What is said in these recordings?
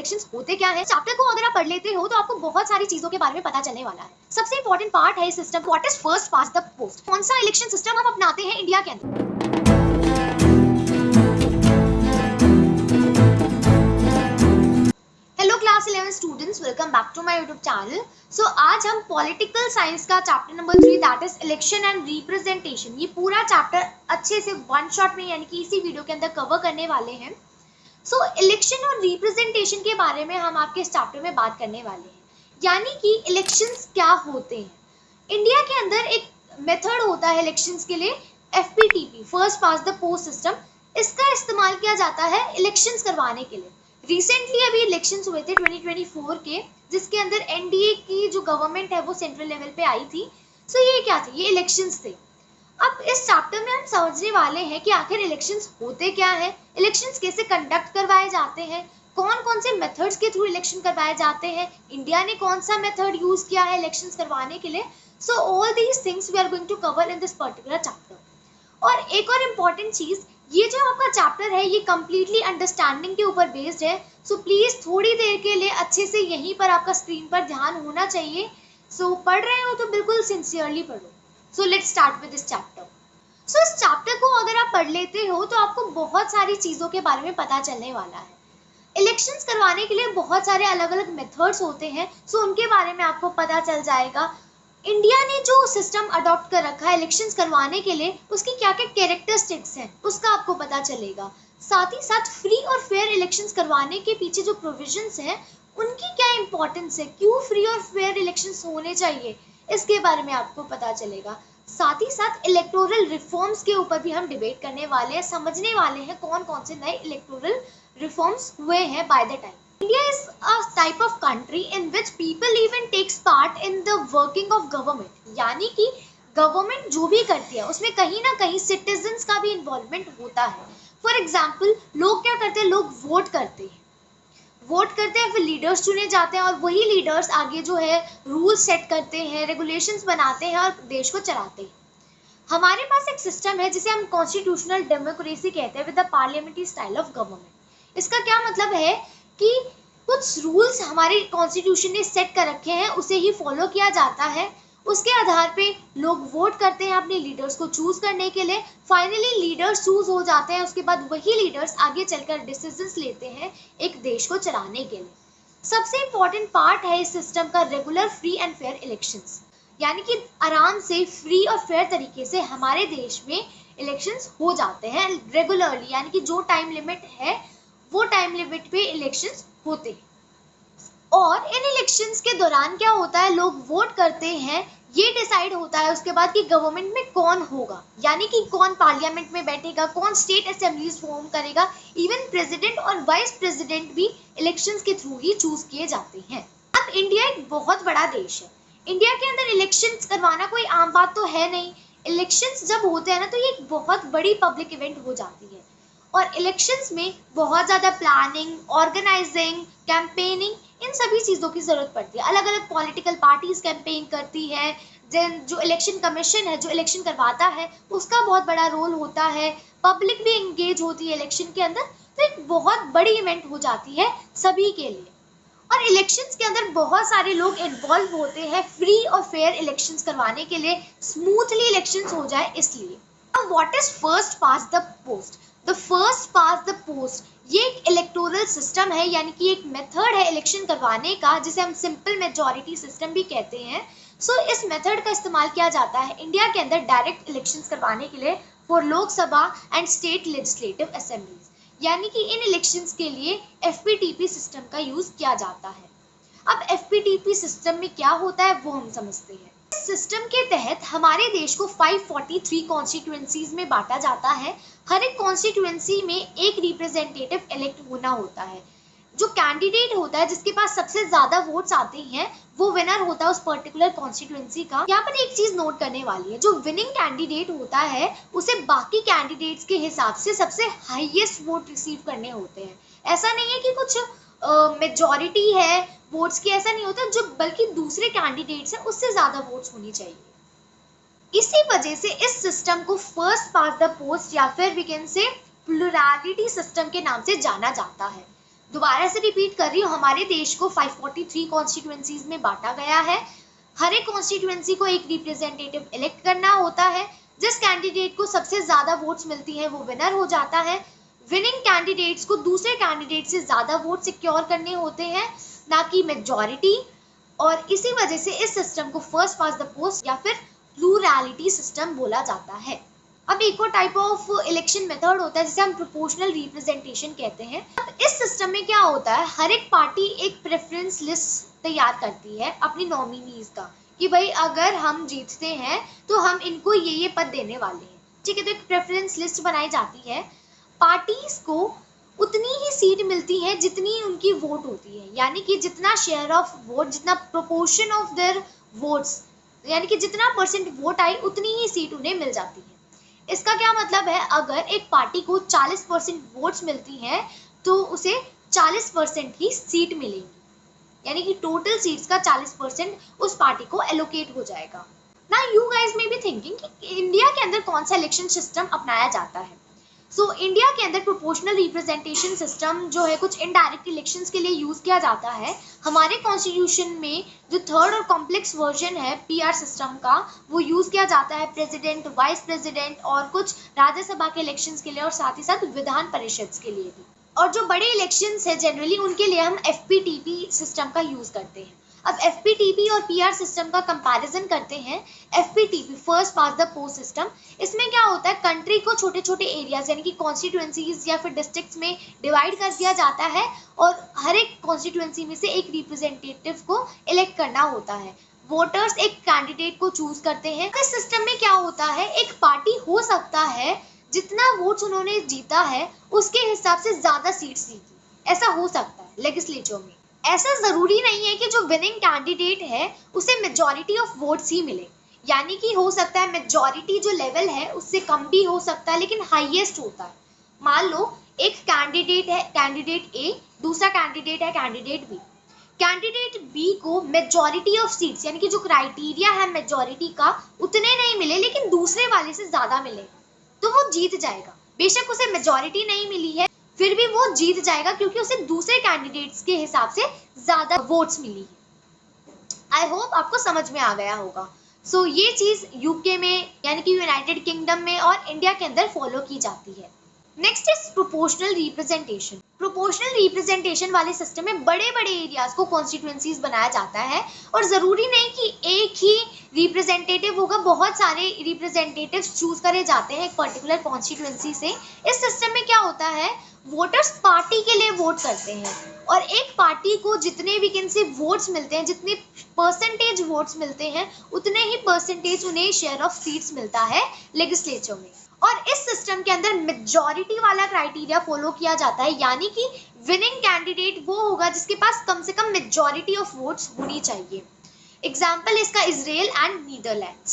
Elections होते क्या है। चैप्टर को अगर आप पढ़ लेते हो तो आपको बहुत सारी चीजों के बारे में पता चलने वाला है। सबसे इंपॉर्टेंट पार्ट है इस system, what is first past the post. कौन सा इलेक्शन सिस्टम हम अपनाते हैं इंडिया के अंदर। Hello class 11 students, welcome back to my YouTube channel. So आज हम पॉलिटिकल साइंस का chapter number 3 that is election and representation, ये पूरा चैप्टर अच्छे से वन शॉट में यानी कि इसी वीडियो के अंदर कवर करने वाले हैं। सो इलेक्शन और रिप्रेजेंटेशन के बारे में हम आपके इस चैप्टर में बात करने वाले हैं, यानी कि इलेक्शंस क्या होते हैं। इंडिया के अंदर एक मेथड होता है इलेक्शंस के लिए, FPTP, first past the post system. इसका इस्तेमाल किया जाता है इलेक्शंस करवाने के लिए। रिसेंटली अभी इलेक्शंस हुए थे 2024 के, जिसके अंदर एनडीए की जो गवर्नमेंट है वो सेंट्रल लेवल पे आई थी। सो ये क्या थे, ये इलेक्शंस थे। अब इस चैप्टर में हम समझने वाले हैं कि आखिर इलेक्शंस होते क्या है, इलेक्शंस कैसे कंडक्ट करवाए जाते हैं, कौन कौन से मेथड्स के थ्रू इलेक्शन करवाए जाते हैं, इंडिया ने कौन सा मेथड यूज किया है इलेक्शंस करवाने के लिए। So all these things we are going to cover in this particular chapter. और एक और इम्पॉर्टेंट चीज, ये जो आपका चैप्टर है ये कंप्लीटली अंडरस्टैंडिंग के ऊपर बेस्ड है। सो प्लीज थोड़ी देर के लिए अच्छे से यहीं पर आपका स्क्रीन पर ध्यान होना चाहिए। सो पढ़ रहे हो तो बिल्कुल सिंसियरली पढ़ो। So let's start with this chapter. So इस चैप्टर को अगर आप पढ़ लेते हो तो आपको बहुत सारी चीजों के बारे में पता चलने वाला है। इलेक्शंस करवाने के लिए बहुत सारे अलग अलग मेथड्स होते हैं, सो उनके बारे में आपको पता चल जाएगा। इंडिया ने जो सिस्टम अडॉप्ट कर रखा है इलेक्शंस करवाने के लिए, उसकी क्या क्या कैरेक्टरिस्टिक्स हैं उसका आपको पता चलेगा। साथ ही साथ फ्री और फेयर इलेक्शंस करवाने के पीछे जो प्रोविजंस हैं उनकी क्या इंपॉर्टेंस है, क्यों फ्री और फेयर इलेक्शंस होने चाहिए, इसके बारे में आपको पता चलेगा। साथ ही साथ इलेक्टोरल रिफॉर्म्स के ऊपर भी हम डिबेट करने वाले हैं, समझने वाले हैं कौन कौन से नए इलेक्टोरल रिफॉर्म्स हुए हैं by the time. India is a type of country in which people even takes part in the working of government, यानी कि गवर्नमेंट जो भी करती है उसमें कहीं ना कहीं सिटीजन्स का भी इन्वॉल्वमेंट होता है। फॉर एग्जाम्पल लोग क्या करते हैं, लोग वोट करते हैं, फिर लीडर्स चुने जाते हैं और वही लीडर्स आगे जो है रूल सेट करते हैं, रेगुलेशंस बनाते हैं और देश को चलाते हैं। हमारे पास एक सिस्टम है जिसे हम कॉन्स्टिट्यूशनल डेमोक्रेसी कहते हैं with the parliamentary style of government. इसका क्या मतलब है कि कुछ रूल्स हमारे कॉन्स्टिट्यूशन ने सेट कर रखे हैं, उसे ही फॉलो किया जाता है। उसके आधार पे लोग वोट करते हैं अपने लीडर्स को चूज करने के लिए। फाइनली लीडर्स चूज हो जाते हैं, उसके बाद वही लीडर्स आगे चलकर डिसीजंस लेते हैं एक देश को चलाने के लिए। सबसे इंपॉर्टेंट पार्ट है इस सिस्टम का regular free and fair elections, यानी कि आराम से फ्री और फेयर तरीके से हमारे देश में इलेक्शंस हो जाते हैं रेगुलरली, यानी कि जो टाइम लिमिट है वो टाइम लिमिट पे इलेक्शंस होते हैं। और इन इलेक्शंस के दौरान क्या होता है, लोग वोट करते हैं, ये डिसाइड होता है उसके बाद कि गवर्नमेंट में कौन होगा, यानी कि कौन पार्लियामेंट में बैठेगा, कौन स्टेट असेंबलीज फॉर्म करेगा। इवन प्रेसिडेंट और वाइस प्रेसिडेंट भी इलेक्शंस के थ्रू ही चूज किए जाते हैं। अब इंडिया एक बहुत बड़ा देश है, इंडिया के अंदर इलेक्शंस करवाना कोई आम बात तो है नहीं। इलेक्शंस जब होते हैं ना तो ये एक बहुत बड़ी पब्लिक इवेंट हो जाती है और इलेक्शंस में बहुत ज़्यादा प्लानिंग, ऑर्गेनाइजिंग, कैंपेनिंग, इन सभी चीज़ों की ज़रूरत पड़ती है। अलग अलग पॉलिटिकल पार्टीज कैंपेन करती है, जो इलेक्शन कमीशन है जो इलेक्शन करवाता है उसका बहुत बड़ा रोल होता है, पब्लिक भी एंगेज होती है इलेक्शन के अंदर। तो एक बहुत बड़ी इवेंट हो जाती है सभी के लिए और इलेक्शंस के अंदर बहुत सारे लोग इन्वॉल्व होते हैं फ्री और फेयर इलेक्शंस करवाने के लिए, स्मूथली इलेक्शंस हो जाए इसलिए। अब what is first past the post. The first past the post ये एक इलेक्टोरल सिस्टम है, यानी कि एक मेथड है इलेक्शन करवाने का जिसे हम सिंपल मेजॉरिटी सिस्टम भी कहते हैं। सो इस मेथड का इस्तेमाल किया जाता है इंडिया के अंदर डायरेक्ट इलेक्शंस करवाने के लिए for Lok Sabha and state legislative assemblies, यानी कि इन इलेक्शंस के लिए एफपीटीपी सिस्टम का यूज किया जाता है। अब एफपीटीपी सिस्टम में क्या होता है वो हम समझते हैं। इस सिस्टम के तहत हमारे देश को 543 कॉन्स्टिट्यूएंसीज में बांटा जाता है। हर एक कॉन्स्टिट्यूएंसी में एक रिप्रेजेंटेटिव इलेक्ट होना होता है। जो कैंडिडेट होता है जिसके पास सबसे ज्यादा वोट्स आते हैं वो विनर होता है उस पर्टिकुलर कॉन्स्टिट्यूएंसी का। यहाँ पर एक चीज नोट करने वाली है, जो विनिंग कैंडिडेट होता है उसे बाकी कैंडिडेट्स के हिसाब से सबसे हाईएस्ट वोट रिसीव करने होते हैं। ऐसा नहीं है कि कुछ मेजॉरिटी है वोट्स की, ऐसा नहीं होता, जो बल्कि दूसरे कैंडिडेट्स हैं उससे ज्यादा वोट्स होनी चाहिए। इसी वजह से इस सिस्टम को फर्स्ट पास्ट द पोस्ट या फिर वी कैन से प्लुरैलिटी सिस्टम के नाम से जाना जाता है। दोबारा से रिपीट कर रही हूँ, हमारे देश को 543 कॉन्स्टिट्यूएंसीज में बांटा गया है। हर एक कॉन्स्टिट्यूएंसी को एक रिप्रेजेंटेटिव इलेक्ट करना होता है। जिस कैंडिडेट को सबसे ज्यादा वोट्स मिलती हैं वो विनर हो जाता है। विनिंग कैंडिडेट्स को दूसरे कैंडिडेट से ज्यादा वोट सिक्योर करने होते हैं, ना कि मेजॉरिटी। और इसी वजह से इस सिस्टम को फर्स्ट पास द पोस्ट या फिर प्लूरैलिटी सिस्टम बोला जाता है। अब एक और टाइप ऑफ इलेक्शन मेथड होता है जिसे हम प्रोपोर्शनल रिप्रेजेंटेशन कहते हैं। अब इस सिस्टम में क्या होता है, हर एक पार्टी एक प्रेफरेंस लिस्ट तैयार करती है अपनी नॉमिनीज का, कि भाई अगर हम जीतते हैं तो हम इनको ये पद देने वाले हैं, ठीक है। तो एक प्रेफरेंस लिस्ट बनाई जाती है। पार्टीज को उतनी ही सीट मिलती है जितनी उनकी वोट होती है, यानी कि जितना शेयर ऑफ वोट, जितना प्रोपोर्शन ऑफ देयर वोट्स, यानी कि जितना परसेंट वोट आई उतनी ही सीट उन्हें मिल जाती है। इसका क्या मतलब है, अगर एक पार्टी को 40% वोट्स मिलती हैं तो उसे 40% ही सीट मिलेंगी, यानी कि टोटल सीट्स का 40% उस पार्टी को एलोकेट हो जाएगा। ना यू गाइज में बी थिंकिंग कि इंडिया के अंदर कौन सा इलेक्शन सिस्टम अपनाया जाता है। इंडिया के अंदर प्रोपोर्शनल रिप्रेजेंटेशन सिस्टम जो है कुछ इनडायरेक्ट इलेक्शंस के लिए यूज किया जाता है। हमारे कॉन्स्टिट्यूशन में जो थर्ड और कॉम्प्लेक्स वर्जन है पीआर सिस्टम का, वो यूज किया जाता है प्रेसिडेंट, वाइस प्रेसिडेंट और कुछ राज्यसभा के इलेक्शंस के लिए, और साथ ही साथ विधान परिषद के लिए भी। और जो बड़े इलेक्शंस है जनरली उनके लिए हम एफपीटीपी सिस्टम का यूज करते हैं। अब एफपीटीपी और पीआर सिस्टम का कंपैरिजन करते हैं। FPTP first pass the post system, इसमें क्या होता है, कंट्री को छोटे छोटे एरियाज यानी कि कॉन्स्टिट्यूएंसीज या फिर डिस्ट्रिक्ट्स में डिवाइड कर दिया जाता है और हर एक कॉन्स्टिट्यूएंसी में से एक रिप्रेजेंटेटिव को इलेक्ट करना होता है। वोटर्स एक कैंडिडेट को चूज करते हैं। इस सिस्टम में क्या होता है, एक पार्टी हो सकता है जितना वोट्स उन्होंने जीता है उसके हिसाब से ज्यादा सीट्स जीती, ऐसा हो सकता है लेजिस्लेचर में। ऐसा जरूरी नहीं है कि जो विनिंग कैंडिडेट है उसे मेजॉरिटी ऑफ वोट्स ही मिले, यानी कि हो सकता है मेजॉरिटी जो लेवल है उससे कम भी हो सकता है लेकिन हाईएस्ट होता है। मान लो एक कैंडिडेट है कैंडिडेट ए, दूसरा कैंडिडेट है कैंडिडेट बी। कैंडिडेट बी को मेजॉरिटी ऑफ सीट्स यानी कि जो क्राइटेरिया है मेजॉरिटी का उतने नहीं मिले लेकिन दूसरे वाले से ज्यादा मिले तो वो जीत जाएगा। बेशक उसे मेजॉरिटी नहीं मिली है फिर भी वो जीत जाएगा क्योंकि उसे दूसरे कैंडिडेट्स के हिसाब से ज्यादा वोट्स मिली है। आई होप आपको समझ में आ गया होगा। ये चीज यूके में यानी कि यूनाइटेड किंगडम में और इंडिया के अंदर फॉलो की जाती है। Next is proportional representation. Proportional representation वाले सिस्टम में बड़े बड़े एरियाज को कॉन्स्टिट्यूएंसीज बनाया जाता है और जरूरी नहीं कि एक ही रिप्रेजेंटेटिव होगा, बहुत सारे रिप्रेजेंटेटिव्स चूज करे जाते हैं एक पर्टिकुलर कॉन्स्टिट्यूएंसी से। इस सिस्टम में क्या होता है, वोटर्स पार्टी के लिए वोट करते हैं और एक पार्टी को जितने वैकेंसी वोट्स मिलते हैं, जितने परसेंटेज वोट्स मिलते हैं उतने ही परसेंटेज उन्हें शेयर ऑफ सीट्स मिलता है लेजिस्लेचर में। और इस सिस्टम के अंदर मेजॉरिटी वाला क्राइटेरिया फॉलो किया जाता है, यानी कि विनिंग कैंडिडेट वो होगा जिसके पास कम से कम मेजॉरिटी ऑफ वोट्स होनी चाहिए। एग्जाम्पल इसका Israel and Netherlands.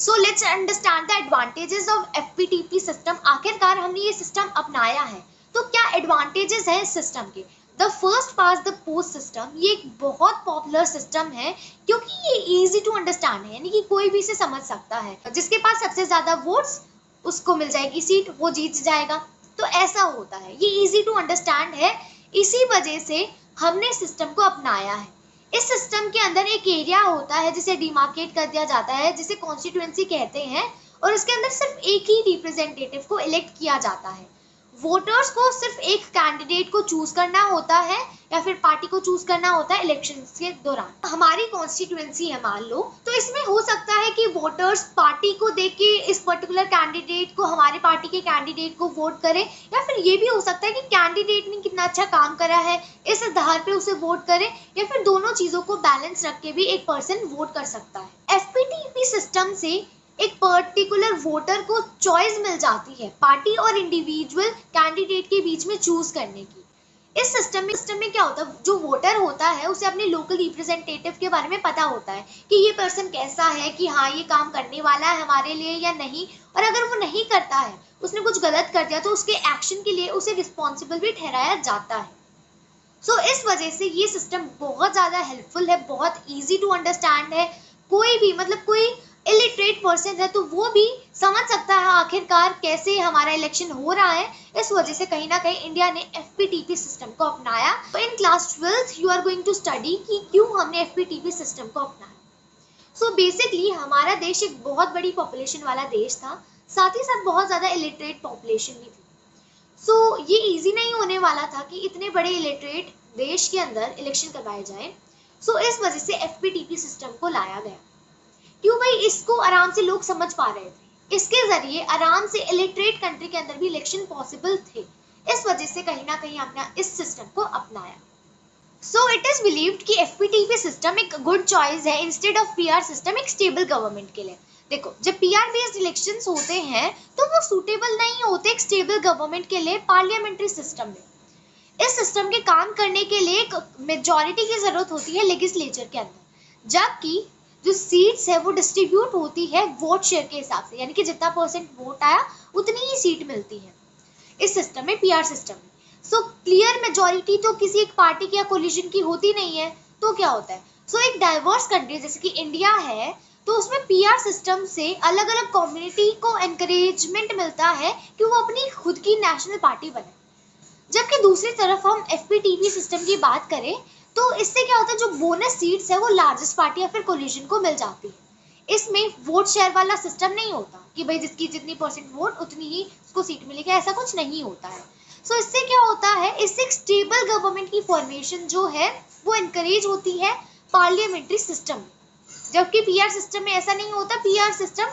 So let's understand the advantages of FPTP system. आखिरकार हमने ये सिस्टम अपनाया है तो क्या एडवांटेजेस है इस सिस्टम के। The first pass the post system, ये एक बहुत पॉपुलर सिस्टम है क्योंकि ये इजी टू अंडरस्टैंड है, यानी कि कोई भी इसे समझ सकता है। जिसके पास सबसे ज्यादा वोट्स उसको मिल जाएगी सीट, वो जीत जाएगा। तो ऐसा होता है, ये इजी टू अंडरस्टैंड है, इसी वजह से हमने सिस्टम को अपनाया है। इस सिस्टम के अंदर एक एरिया होता है जिसे डिमार्केट कर दिया जाता है, जिसे कॉन्स्टिट्यूएंसी कहते हैं, और इसके अंदर सिर्फ एक ही रिप्रेजेंटेटिव को इलेक्ट किया जाता है। वोटर्स को सिर्फ एक कैंडिडेट को चूज करना होता है या फिर पार्टी को चूज करना होता है इलेक्शंस के दौरान। हमारी कॉन्स्टिट्यूएंसी है मान लो, तो इसमें हो सकता है कि वोटर्स पार्टी को देख के इस पर्टिकुलर कैंडिडेट को, हमारे पार्टी के कैंडिडेट को वोट करें, या फिर ये भी हो सकता है कि कैंडिडेट ने कितना अच्छा काम करा है इस आधार पे उसे वोट करें, या फिर दोनों चीजों को बैलेंस रख के भी एक पर्सन वोट कर सकता है। एफपीटीपी सिस्टम से एक पर्टिकुलर वोटर को चॉइस मिल जाती है पार्टी और इंडिविजुअल कैंडिडेट के बीच में चूज करने की। इस सिस्टम में क्या होता है, जो वोटर होता है उसे अपने लोकल रिप्रेजेंटेटिव के बारे में पता होता है कि ये पर्सन कैसा है, कि हाँ ये काम करने वाला है हमारे लिए या नहीं, और अगर वो नहीं करता है, उसने कुछ गलत कर दिया, तो उसके एक्शन के लिए उसे रिस्पॉन्सिबल भी ठहराया जाता है। इस वजह से ये सिस्टम बहुत ज्यादा हेल्पफुल है, बहुत ईजी टू अंडरस्टैंड है। कोई भी, मतलब कोई इलिटरेट पर्सन है तो वो भी समझ सकता है आखिरकार कैसे हमारा इलेक्शन हो रहा है। इस वजह से कहीं ना कहीं इंडिया ने FPTP सिस्टम को अपनाया। तो in class 12th you are going to study कि क्यों हमने FPTP सिस्टम को अपनाया। सो बेसिकली हमारा देश एक बहुत बड़ी पॉपुलेशन वाला देश था, साथ ही साथ बहुत ज़्यादा इलिटरेट पॉपुलेशन भी थी। सो ये इजी नहीं होने वाला था कि इतने बड़े इलिटरेट देश के अंदर इलेक्शन करवाए जाए। सो इस वजह से FPTP सिस्टम को लाया गया। क्यों भाई, इसको आराम से लोग समझ पा रहे थे, इसके जरिए आराम से इलिटरेट कंट्री के अंदर भी इलेक्शन पॉसिबल थे। इस वजह से कहीं ना कहीं हमने इस सिस्टम को अपनाया। सो इट इज बिलीव्ड कि FPTP सिस्टम एक गुड चॉइस है इंस्टेड ऑफ PR सिस्टम एक स्टेबल गवर्नमेंट के लिए। देखो, जब PR बेस्ड इलेक्शंस होते हैं तो वो सूटेबल नहीं होते एक स्टेबल गवर्नमेंट के लिए पार्लियामेंट्री सिस्टम में। इस सिस्टम के काम करने के लिए एक मेजॉरिटी की जरूरत होती है लेजिस्लेचर के अंदर, जबकि जो सीट्स है वो डिस्ट्रीब्यूट होती है वोट शेयर के हिसाब से, यानी कि जितना परसेंट वोट आया उतनी ही सीट मिलती है इस सिस्टम में, PR सिस्टम में। सो क्लियर मेजॉरिटी तो किसी एक पार्टी की या कोलिशन की होती नहीं है, तो क्या होता है, सो एक डाइवर्स कंट्री जैसे कि इंडिया है तो उसमें PR सिस्टम से अलग अलग कम्युनिटी को एनकरेजमेंट मिलता है कि वो अपनी खुद की नेशनल पार्टी बने। जबकि दूसरी तरफ हम FPTP सिस्टम की बात करें तो इससे क्या होता है, जो बोनस सीट्स है वो लार्जेस्ट पार्टी या फिर कोलिशन को मिल जाती है। इसमें वोट शेयर वाला सिस्टम नहीं होता कि भाई जिसकी जितनी परसेंट वोट उतनी ही उसको सीट मिलेगी, ऐसा कुछ नहीं होता है। सो इससे क्या होता है, इससे एक स्टेबल गवर्नमेंट की फॉर्मेशन जो है वो इनकरेज होती है पार्लियामेंट्री सिस्टम में, जबकि PR सिस्टम में ऐसा नहीं होता। PR सिस्टम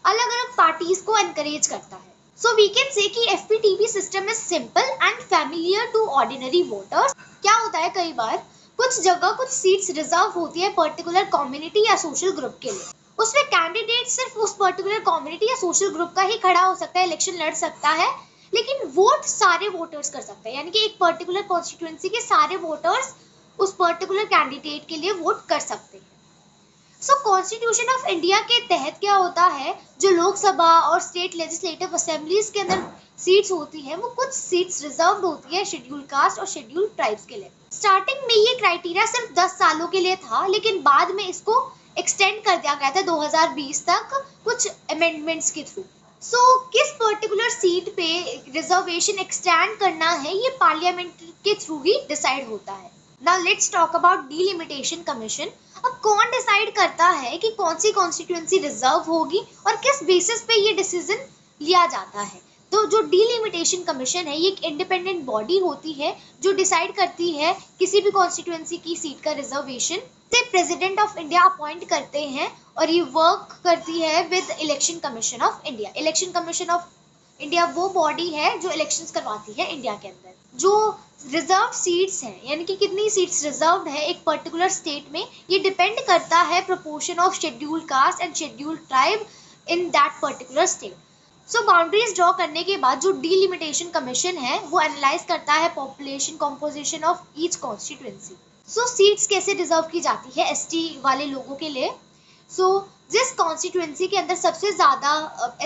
अलग अलग पार्टीज को एनकरेज करता है। सो वी कैन से कि FPTP system is simple and familiar to ordinary voters. क्या होता है, कई बार कुछ जगह कुछ सीट्स रिजर्व होती है पर्टिकुलर कम्युनिटी या सोशल ग्रुप के लिए, उसमें कैंडिडेट सिर्फ उस पर्टिकुलर कम्युनिटी या सोशल ग्रुप का ही खड़ा हो सकता है, इलेक्शन लड़ सकता है, लेकिन वोट सारे वोटर्स कर सकते हैं, यानी कि एक पर्टिकुलर कॉन्स्टिट्यूएंसी के सारे वोटर्स उस पर्टिकुलर कैंडिडेट के लिए वोट कर सकते हैं। सो कॉन्स्टिट्यूशन ऑफ इंडिया के तहत क्या होता है, जो लोकसभा और स्टेट लेजिस्लेटिव असेंबलीज के अंदर सीट्स होती है वो कुछ सीट्स रिजर्व्ड होती है शेड्यूल कास्ट और शेड्यूल ट्राइब्स के लिए। स्टार्टिंग में ये क्राइटेरिया सिर्फ 10 सालों के लिए था, लेकिन बाद में इसको एक्सटेंड कर दिया गया था 2020 तक कुछ अमेंडमेंट्स के थ्रू। सो किस पर्टिकुलर सीट पे रिजर्वेशन एक्सटेंड करना है ये पार्लियामेंट के थ्रू ही डिसाइड होता है। Now let's talk about delimitation commission. अब कौन डिसाइड करता है कि कौन सी कॉन्स्टिट्यूएंसी रिजर्व होगी और किस बेसिस पे ये डिसीजन लिया जाता है। तो जो डिलिमिटेशन कमीशन है ये एक इंडिपेंडेंट बॉडी होती है जो डिसाइड करती है किसी भी कॉन्स्टिट्यूएंसी की सीट का रिजर्वेशन। से प्रेसिडेंट ऑफ इंडिया अपॉइंट करते हैं और ये वर्क करती है with election commission of India. Election commission of India वो बॉडी है जो इलेक्शंस करवाती है इंडिया के अंदर। जो रिजर्व सीट्स हैं, यानी कि कितनी सीट्स रिजर्व्ड है एक पर्टिकुलर स्टेट में, ये डिपेंड करता है proportion of schedule caste and schedule tribe in that particular state. So boundaries draw करने के बाद जो डिलिमिटेशन कमीशन है वो एनालाइज करता है population composition of each constituency. So seats कैसे रिजर्व की जाती है ST वाले लोगों के लिए। सो जिस कॉन्स्टिट्यूएंसी के अंदर सबसे ज़्यादा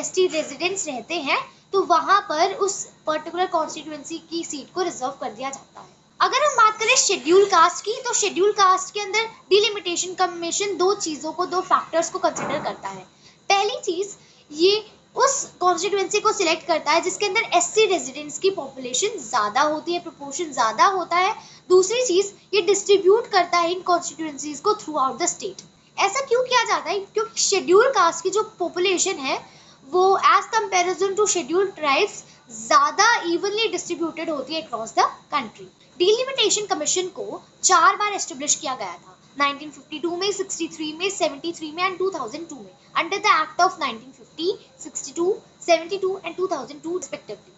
ST रेजिडेंट्स रहते हैं तो वहाँ पर उस पर्टिकुलर कॉन्स्टिट्यूएंसी की सीट को रिजर्व कर दिया जाता है। अगर हम बात करें शेड्यूल कास्ट की, तो शेड्यूल कास्ट के अंदर डिलिमिटेशन कमीशन दो चीज़ों को, दो फैक्टर्स को कंसिडर करता है। पहली चीज़, ये उस कॉन्स्टिट्यूएंसी को सिलेक्ट करता है जिसके अंदर SC रेजिडेंट्स की पॉपुलेशन ज़्यादा होती है, प्रोपोर्शन ज़्यादा होता है। दूसरी चीज़, ये डिस्ट्रीब्यूट करता है इन कॉन्स्टिट्यूएंसीज को थ्रू आउट द स्टेट। ऐसा क्यों किया जाता है, क्योंकि शेड्यूल कास्ट की जो पॉपुलेशन है वो as comparison to schedule tribes ज़्यादा इवनली डिस्ट्रीब्यूटेड होती है across the country. Delimitation commission को 4 बार एस्टेब्लिश किया गया था, 1952 में, 63 में, 73 में एंड 2002 में, under the act of 1950, 62, 72 and 2002 respectively.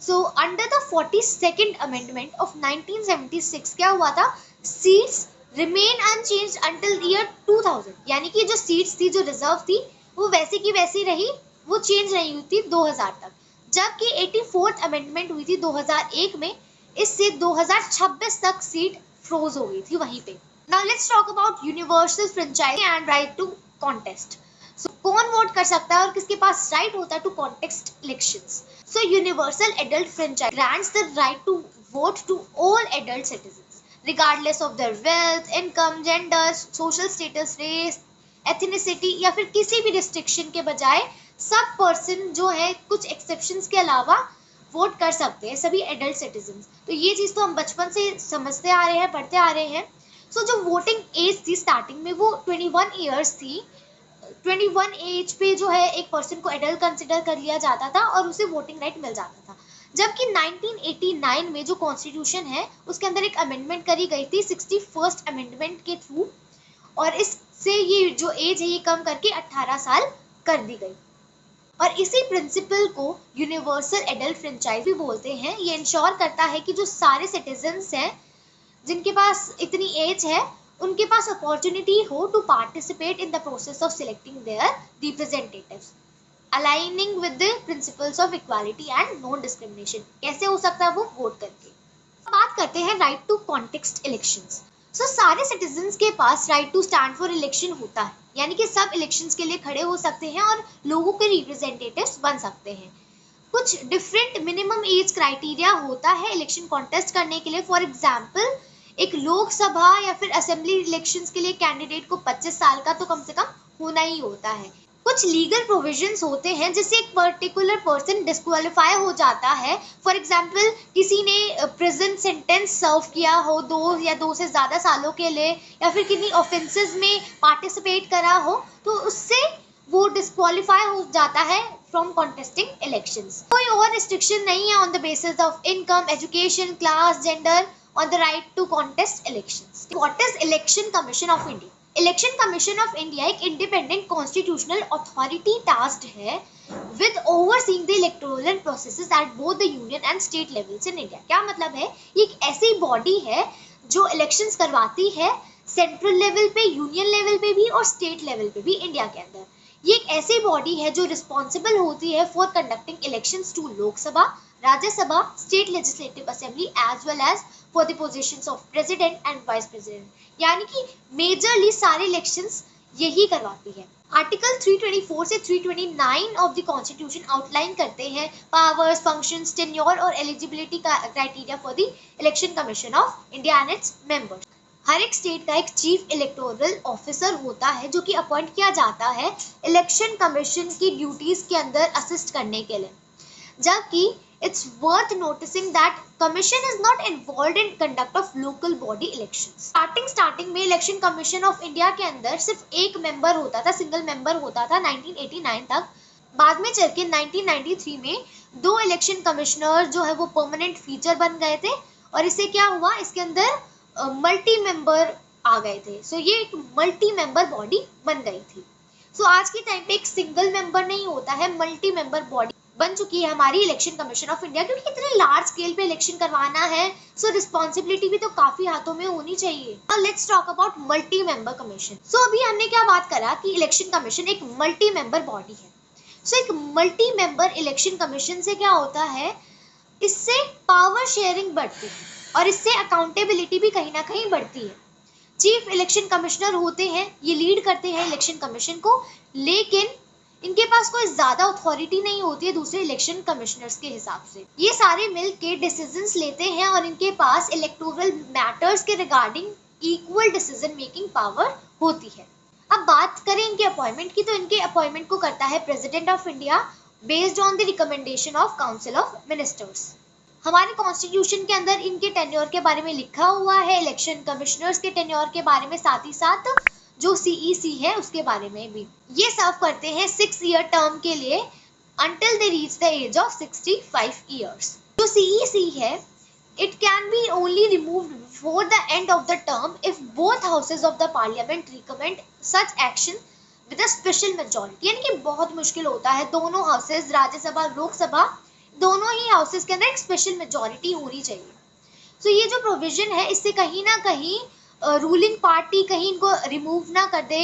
So under the 42nd amendment of 1976 क्या हुआ था, seats remain unchanged until year 2000, यानी कि जो सीट्स थी जो रिजर्व थी वो वैसी की वैसी रही, वो चेंज नहीं हुई थी 2000 तक। जबकि 84th अमेंडमेंट हुई थी 2001 में, इससे 2026 तक सीट फ्रोज हो गई थी वहीं पे। Now let's talk about universal franchise and right to contest. So कौन वोट कर सकता है और किसके पास राइट होता है to contest elections. So universal adult franchise grants the right to vote to all adult citizens regardless of their wealth, income, gender, social status, race, ethnicity या फिर किसी भी रिस्ट्रिक्शन के बजाय सब पर्सन जो है कुछ एक्सेप्शंस के अलावा वोट कर सकते हैं, सभी एडल्ट सिटीजन्स। तो ये चीज़ तो हम बचपन से समझते आ रहे हैं, पढ़ते आ रहे हैं। सो जो वोटिंग एज थी स्टार्टिंग में वो 21 ईयर्स थी। 21 एज पे जो है एक पर्सन को एडल्ट कंसिडर कर लिया जाता था और उसे वोटिंग राइट मिल जाता था। जबकि 1989 में जो कॉन्स्टिट्यूशन है उसके अंदर एक अमेंडमेंट करी गई थी 61st अमेंडमेंट के थ्रू, और इससे ये जो एज है ये कम करके 18 साल कर दी गई। और इसी प्रिंसिपल को यूनिवर्सल एडल्ट फ्रेंचाइज भी बोलते हैं। ये इंश्योर करता है कि जो सारे सिटीजन्स हैं जिनके पास इतनी एज है उनके पास अपॉर्चुनिटी हो to participate in the process of selecting their representatives, aligning with the principles of equality and non discrimination. कैसे हो सकता है वो? वोट करके। बात करते हैं right to contest elections. So सारे सिटीजन्स के पास right to stand for election होता है, यानी कि सब इलेक्शंस के लिए खड़े हो सकते हैं और लोगों के रिप्रेजेंटेटिव्स बन सकते हैं। कुछ डिफरेंट मिनिमम एज क्राइटेरिया होता है इलेक्शन कॉन्टेस्ट करने के लिए। फॉर एग्जाम्पल एक लोकसभा या फिर असेंबली इलेक्शंस के लिए कैंडिडेट को 25 साल का तो कम से कम होना ही होता है। कुछ लीगल प्रोविजंस होते हैं जिससे एक पर्टिकुलर पर्सन डिस्क्वालीफाई हो जाता है। फॉर एग्जांपल किसी ने प्रिजन सेंटेंस सर्व किया हो 2 या 2 से ज़्यादा सालों के लिए, या फिर किन्हीं ऑफेंसेस में पार्टिसिपेट करा हो, तो उससे वो डिस्क्वालीफाई हो जाता है फ्रॉम कॉन्टेस्टिंग इलेक्शंस। कोई और रिस्ट्रिक्शन नहीं है on the basis of income, education, class, gender on the right to contest elections. What is Election Commission of India? Election Commission of India एक independent constitutional authority tasked है with overseeing the electoral processes at both the union and state levels in India. क्या मतलब है? ये एक ऐसी body है जो इलेक्शंस करवाती है सेंट्रल लेवल पे, यूनियन लेवल पे भी और स्टेट लेवल पे भी इंडिया के अंदर। ये एक ऐसी बॉडी है जो रिस्पॉन्सिबल होती है for conducting elections to Lok Sabha, Rajya Sabha, state legislative assembly as well as for the positions of president and vice president, यानी कि मेजरली सारे इलेक्शंस यही करवाती है। आर्टिकल 324 से 329 ऑफ द कॉन्स्टिट्यूशन आउटलाइन करते हैं पावर्स, फंक्शंस, टेन्योर और एलिजिबिलिटी का criteria for the election commission of India and its members. हर एक स्टेट का एक चीफ इलेक्टोरल ऑफिसर होता है जो कि अपॉइंट किया जाता है इलेक्शन कमीशन की ड्यूटीज के अंदर असिस्ट करने के लिए। जबकि it's worth noticing that commission is not involved in conduct of local body elections. starting में इलेक्शन कमीशन ऑफ इंडिया के अंदर सिर्फ एक मेंबर होता था, सिंगल मेंबर होता था 1989 तक। बाद में चल के 1993 में 2 इलेक्शन कमिश्नर जो है वो परमानेंट फीचर बन गए थे, और इससे क्या हुआ, इसके अंदर मल्टी मेंबर आ गए थे। सो ये एक मल्टी मेंबर बॉडी बन गई थी। सो आज के टाइम पे एक सिंगल मेंबर नहीं होता है, मल्टी मेंबर बॉडी बन चुकी है हमारी इलेक्शन कमीशन ऑफ इंडिया, क्योंकि इतने लार्ज स्केल पे इलेक्शन करवाना है, सो रिस्पॉन्सिबिलिटी भी तो काफी हाथों में होनी चाहिए। और let's talk about multi member commission. So अभी हमने क्या बात करा कि इलेक्शन कमीशन एक मल्टी मेंबर बॉडी है। सो एक मल्टी मेंबर इलेक्शन कमीशन से क्या होता है, इससे पावर शेयरिंग बढ़ती है और इससे अकाउंटेबिलिटी भी कहीं ना कहीं बढ़ती है। चीफ इलेक्शन कमिश्नर होते हैं, ये लीड करते हैं इलेक्शन कमीशन को, लेकिन इनके पास कोई ज्यादा अथॉरिटी नहीं होती है दूसरे इलेक्शन कमिश्नर्स के हिसाब से। ये सारे मिल के डिसीजंस लेते हैं और इनके पास इलेक्टोरल मैटर्स के regarding equal decision making power होती है। अब बात करें इनके अपॉइंटमेंट की, तो इनके अपॉइंटमेंट को करता है president of India based on the recommendation of council of ministers. हमारे कॉन्स्टिट्यूशन के अंदर इनके टेन्योर के बारे में लिखा हुआ है, इलेक्शन कमिश्नर्स के टेन्योर के बारे में, साथ ही साथ जो CEC है उसके बारे में भी। ये सर्व करते हैं 6 ईयर टर्म के लिए until they reach the age of 65 years. जो CEC है, it can be only removed before the end of the term if both houses of the parliament recommend such action with a special majority. यानी कि बहुत मुश्किल होता है, दोनों houses, Rajya Sabha, Lok Sabha, दोनों ही हाउसेज के अंदर एक स्पेशल मेजॉरिटी होनी चाहिए। सो ये जो प्रोविजन है इससे कहीं ना कहीं रूलिंग पार्टी कहीं इनको रिमूव ना कर दे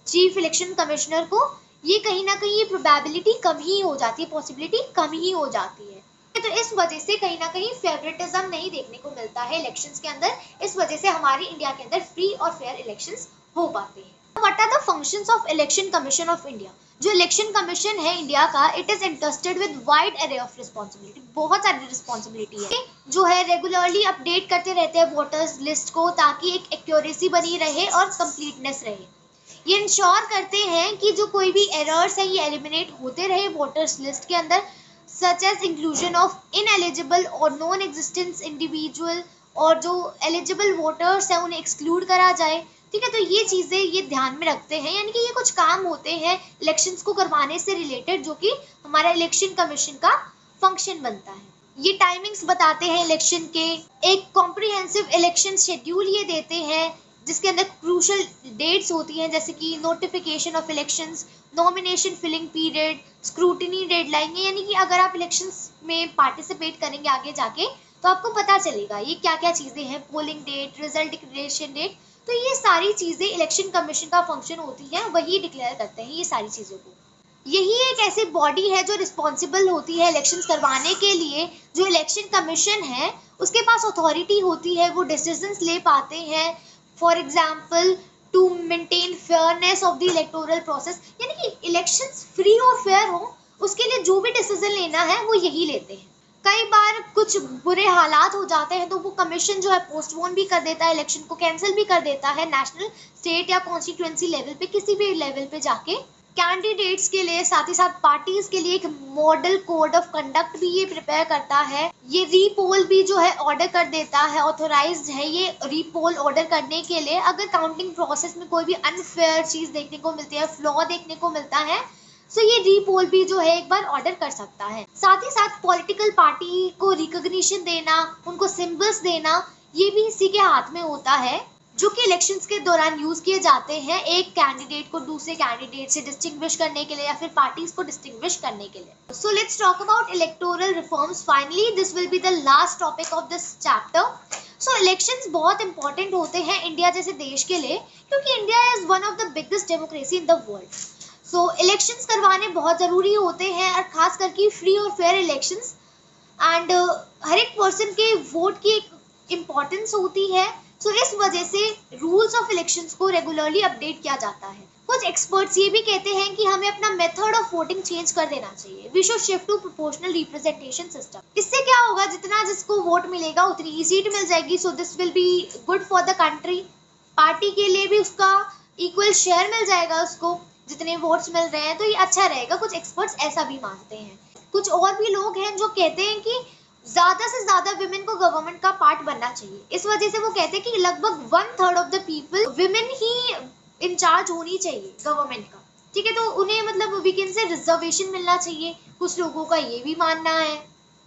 चीफ इलेक्शन कमिश्नर को, ये कहीं ना कहीं ये प्रोबेबिलिटी कम ही हो जाती है, पॉसिबिलिटी कम ही हो जाती है। तो इस वजह से कहीं ना कहीं फेवरेटिज्म नहीं देखने को मिलता है इलेक्शंस के अंदर, इस वजह से हमारी इंडिया के अंदर फ्री और फेयर इलेक्शंस हो पाते हैं। What are the functions of election commission of India? जो इलेक्शन कमीशन है इंडिया का, it is interested with wide array of responsibility, बहुत सारी रिस्पॉन्सिबिलिटी है, जो है रेगुलरली अपडेट करते रहते हैं वोटर्स लिस्ट को, ताकि एक एक्यूरेसी बनी रहे और कंप्लीटनेस रहे। ये इंश्योर करते हैं कि जो कोई भी एरर्स है ये एलिमिनेट होते रहे वोटर्स लिस्ट के अंदर, such as inclusion of ineligible और नॉन एग्जिस्टेंस इंडिविजुअल, और जो एलिजिबल वोटर्स हैं उन्हें एक्सक्लूड करा जाए। ठीक है, तो ये चीज़ें ये ध्यान में रखते हैं, यानी कि ये कुछ काम होते हैं इलेक्शंस को करवाने से रिलेटेड जो कि हमारा इलेक्शन कमीशन का फंक्शन बनता है। ये टाइमिंग्स बताते हैं इलेक्शन के, एक कॉम्प्रिहेंसिव इलेक्शन शेड्यूल ये देते हैं जिसके अंदर क्रूशल डेट्स होती हैं, जैसे कि notification of elections, nomination filling period, scrutiny deadline, यानी कि अगर आप इलेक्शंस में पार्टिसिपेट करेंगे आगे जाके तो आपको पता चलेगा ये क्या क्या चीज़ें हैं, polling date, result declaration date, तो ये सारी चीज़ें इलेक्शन कमीशन का फंक्शन होती हैं, वही डिक्लेयर करते हैं ये सारी चीज़ों को। यही एक ऐसी बॉडी है जो रिस्पॉन्सिबल होती है इलेक्शंस करवाने के लिए। जो इलेक्शन कमीशन है उसके पास अथॉरिटी होती है, वो डिसीजंस ले पाते हैं, for example to maintain fairness of the electoral process, यानी कि इलेक्शंस फ्री और फेयर हो उसके लिए जो भी डिसीजन लेना है वो यही लेते हैं। कई बार कुछ बुरे हालात हो जाते हैं तो वो कमीशन जो है पोस्टपोन भी कर देता है, इलेक्शन को कैंसिल भी कर देता है, नेशनल, स्टेट या कॉन्स्टिट्यूएंसी लेवल पे, किसी भी लेवल पे जाके कैंडिडेट्स के लिए, साथ ही साथ पार्टीज के लिए एक मॉडल कोड ऑफ कंडक्ट भी ये प्रिपेयर करता है। ये रीपोल भी जो है ऑर्डर कर देता है, ऑथोराइज्ड है ये रीपोल ऑर्डर करने के लिए। अगर काउंटिंग प्रोसेस में कोई भी अनफेयर चीज देखने को मिलती है, फ्लॉ देखने को मिलता है, सो ये रीपोल भी जो है एक बार ऑर्डर कर सकता है। साथ ही साथ पॉलिटिकल पार्टी को रिकॉग्निशन देना, उनको सिंबल्स देना, ये भी इसी के हाथ में होता है, जो कि इलेक्शंस के दौरान यूज किए जाते हैं एक कैंडिडेट को दूसरे कैंडिडेट से डिस्टिंग्विश करने के लिए या फिर पार्टीज को डिस्टिंग्विश करने के लिए। So let's talk about electoral reforms. Finally this will be the last topic of this chapter. So elections बहुत इंपॉर्टेंट होते हैं इंडिया जैसे देश के लिए, क्योंकि India is one of the biggest democracy in the world. So elections करवाने बहुत ज़रूरी होते हैं, और खास करके फ्री और फेयर इलेक्शंस, एंड हर एक पर्सन के वोट की एक इम्पॉर्टेंस होती है। सो इस वजह से रूल्स ऑफ इलेक्शंस को रेगुलरली अपडेट किया जाता है। कुछ एक्सपर्ट्स ये भी कहते हैं कि हमें अपना मेथड ऑफ वोटिंग चेंज कर देना चाहिए। We should shift to proportional representation system. इससे क्या होगा, जितना जिसको वोट मिलेगा उतनी ही सीट मिल जाएगी। So this will be good for the country. Party के लिए भी उसका इक्वल शेयर मिल जाएगा, उसको जितने वोट्स मिल रहे हैं, तो ये अच्छा रहेगा। कुछ एक्सपर्ट्स ऐसा भी मानते हैं। कुछ और भी लोग हैं जो कहते हैं कि ज्यादा से ज्यादा विमेन को गवर्नमेंट का पार्ट बनना चाहिए। इस वजह से वो कहते हैं कि लगभग 1/3 ऑफ द पीपल विमेन ही इंचार्ज होनी चाहिए गवर्नमेंट का। ठीक है, तो उन्हें मतलब वीकेंड से रिजर्वेशन मिलना चाहिए, कुछ लोगों का ये भी मानना है।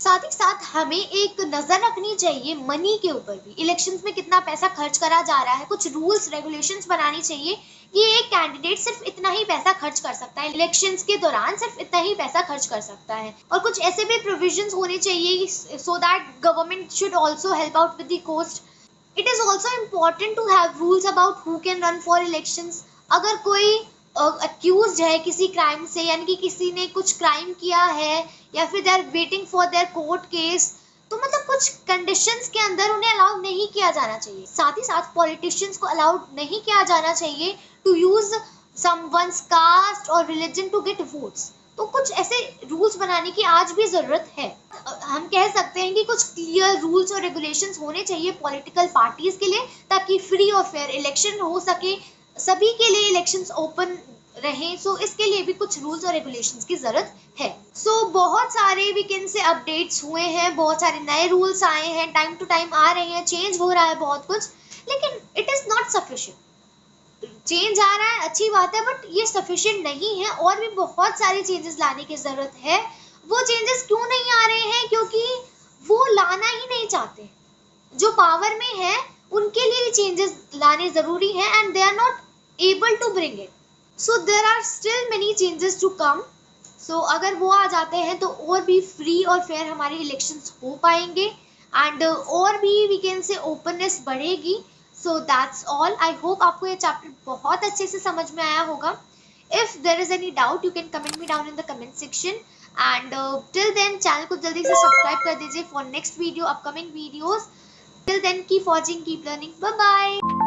साथ ही साथ हमें एक नजर रखनी चाहिए मनी के ऊपर भी, इलेक्शंस में कितना पैसा खर्च करा जा रहा है। कुछ रूल्स रेगुलेशंस बनानी चाहिए, ये एक कैंडिडेट सिर्फ इतना ही पैसा खर्च कर सकता है, इलेक्शंस के दौरान सिर्फ इतना ही पैसा खर्च कर सकता है। और कुछ ऐसे भी प्रोविजंस होने चाहिए so that government should also help out with the cost. It is also important to have rules about who can run for elections. अगर कोई अक्यूज्ड है किसी क्राइम से, यानी कि किसी ने कुछ क्राइम किया है या फिर they are waiting for their court case, तो मतलब कुछ कंडीशंस के अंदर उन्हें अलाउ नहीं किया जाना चाहिए। साथ ही साथ पॉलिटिशियंस को अलाउड नहीं किया जाना चाहिए टू यूज समवन्स कास्ट और रिलीजन टू गेट वोट्स। तो कुछ ऐसे रूल्स बनाने की आज भी जरूरत है। हम कह सकते हैं कि कुछ क्लियर रूल्स और रेगुलेशंस होने चाहिए पॉलिटिकल पार्टीज के लिए, ताकि फ्री और फेयर इलेक्शन हो सके, सभी के लिए इलेक्शंस ओपन रहे। सो इसके लिए भी कुछ रूल्स और रेगुलेशंस की जरूरत है। सो बहुत सारे वीकेंड से अपडेट्स हुए हैं, बहुत सारे नए रूल्स आए हैं, टाइम टू टाइम आ रहे हैं, चेंज हो रहा है बहुत कुछ, लेकिन it is not sufficient. Change आ रहा है, अच्छी बात है, बट ये सफिशिएंट नहीं है, और भी बहुत सारे चेंजेस लाने की जरूरत है। वो चेंजेस क्यों नहीं आ रहे हैं? क्योंकि वो लाना ही नहीं चाहते। जो पावर में है उनके लिए चेंजेस लाने जरूरी हैं, and they are not able to bring it. So there are still many changes to come. So अगर वो आ जाते हैं तो और भी फ्री और फेयर हमारे इलेक्शंस हो पाएंगे, एंड और भी वीकेंड से ओपननेस बढ़ेगी। So that's all. I hope आपको ये चैप्टर बहुत अच्छे से समझ में आया होगा। If there is any doubt you can comment me down in the comment section, and till then channel को जल्दी से सब्सक्राइब कर दीजिए for next video, upcoming videos. Till then, keep watching, keep learning. Bye bye.